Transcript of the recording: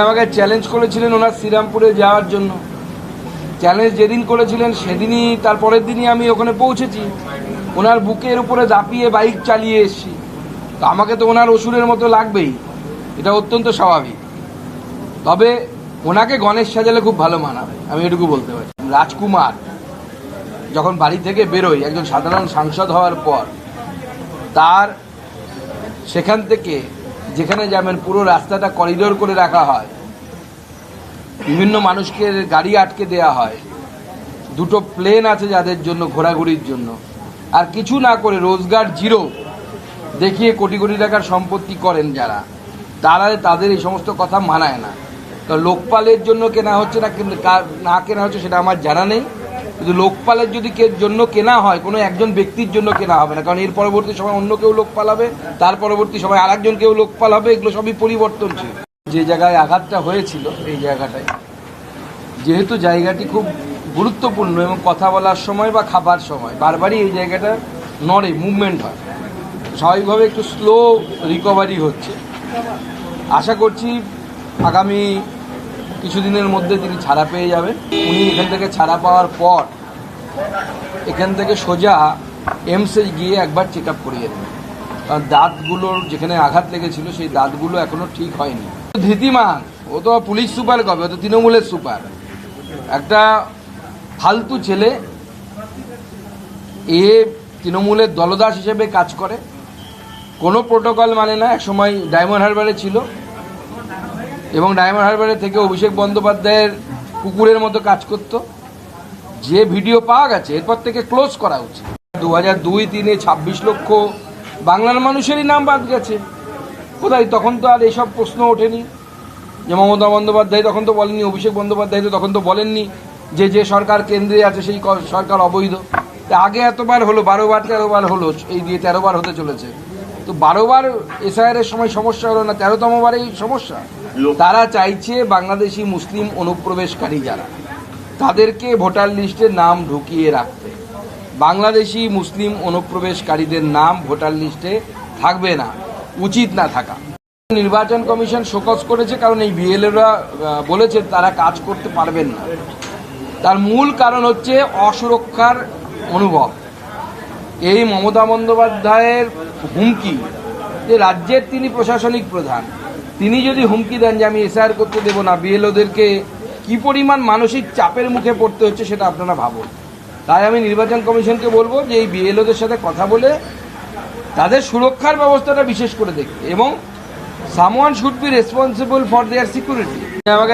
আমাকে চ্যালেঞ্জ করেছিলেন ওনার শ্রীরামপুরে যাওয়ার জন্য। চ্যালেঞ্জ যেদিন করেছিলেন সেদিনই তার পরের দিনই আমি ওখানে পৌঁছেছি। ওনার বুকের উপরে দাপিয়ে বাইক চালিয়ে এসেছি। তো আমাকে তো ওনার অসুরের মতো লাগবেই, এটা অত্যন্ত স্বাভাবিক। তবে ওনাকে গণেশ সাজালে খুব ভালো মানাবে, আমি এটুকু বলতে পারি। রাজকুমার যখন বাড়ি থেকে বেরোয় একজন সাধারণ সাংসদ হওয়ার পর, তার সেখান থেকে যেখানে যাবেন পুরো রাস্তাটা করিডোর করে রাখা হয়, বিভিন্ন মানুষকে গাড়ি আটকে দেয়া হয়, দুটো প্লেন আছে যাদের জন্য ঘোরাঘুরির জন্য, আর কিছু না করে রোজগার জিরো দেখিয়ে কোটি কোটি টাকার সম্পত্তি করেন যারা, তাদের এই সমস্ত কথা মানায় না। তো লোকপালের জন্য কেনা হচ্ছে না কেনা হচ্ছে সেটা আমার জানা নেই, কিন্তু লোকপালের যদি জন্য কেনা হয় কোনো একজন ব্যক্তির জন্য কেনা হবে না, কারণ এর পরবর্তী সময় অন্য কেউ লোকপাল হবে, তার পরবর্তী সময় আর একজন কেউ লোকপাল হবে, এগুলো সবই পরিবর্তনশীল। যে জায়গায় আঘাতটা হয়েছিল এই জায়গাটায়, যেহেতু জায়গাটি খুব গুরুত্বপূর্ণ এবং কথা বলার সময় বা খাবার সময় বারবারই এই জায়গাটা নড়ে, মুভমেন্ট হয়, স্বাভাবিকভাবে একটু স্লো রিকভারি হচ্ছে। আশা করছি আগামী কিছুদিনের মধ্যে তিনি ছাড়া পেয়ে যাবেন। উনি এখান থেকে ছাড়া পাওয়ার পর এখান থেকে সোজা এমসে গিয়ে একবার চেক আপ করিয়ে দেবেন, কারণ দাঁতগুলোর যেখানে আঘাত লেগেছিল সেই দাঁতগুলো এখনো ঠিক হয়নি। ধৃতিমান, ও তো পুলিশ সুপার কবে, ও তো তৃণমূলের সুপার। একটা ফালতু ছেলে, এ তৃণমূলের দলদাস হিসেবে কাজ করে, কোনো প্রোটোকল মানে না। একসময় ডায়মন্ড হারবারে ছিল এবং ডায়মন্ড হারবারে থেকে অভিষেক বন্দ্যোপাধ্যায়ের কুকুরের মতো কাজ করত। যে ভিডিও পাওয়া গেছে এরপর থেকে ক্লোজ করা উচিত। 2002-03 26 লক্ষ বাংলার মানুষেরই নাম বাদ গেছে কোথায়? তখন তো আর এইসব প্রশ্ন ওঠেনি যে মমতা বন্দ্যোপাধ্যায় তখন তো বলেননি, অভিষেক বন্দ্যোপাধ্যায় তো তখন তো বলেননি যে সরকার কেন্দ্রে আছে সেই সরকার অবৈধ। আগে এতবার হলো, 12 বার 13 বার হলো, এই দিয়ে 13 বার হতে চলেছে। তো 12 বার এসআইআর এর সময় সমস্যা হলো না, 13তম বারেই সমস্যা। তারা চাইছে বাংলাদেশি মুসলিম অনুপ্রবেশকারী যারা, তাদেরকে ভোটার লিস্টে নাম ঢুকিয়ে রাখতে। বাংলাদেশি মুসলিম অনুপ্রবেশকারীদের নাম ভোটার লিস্টে থাকবে না, উচিত না থাকা। নির্বাচন কমিশন শোকজ করেছে কারণ এই বিএলওরা বলেছে তারা কাজ করতে পারবেন না। তার মূল কারণ হচ্ছে অসুরক্ষার অনুভব। এই মমতা বন্দ্যোপাধ্যায়ের হুমকি, যে রাজ্যের তিনি প্রশাসনিক প্রধান, তিনি যদি হুমকি দেন যে আমি এসআইআর করতে দেবো না, বিএলওদেরকে কি পরিমাণ মানসিক চাপের মুখে পড়তে হচ্ছে সেটা আপনারা ভাবুন। তাই আমি নির্বাচন কমিশনকে বলবো যে এই বিএলওদের সাথে কথা বলে তাদের সুরক্ষার ব্যবস্থাটা বিশেষ করে দেখতে, এবং someone should be responsible for their security. আমাকে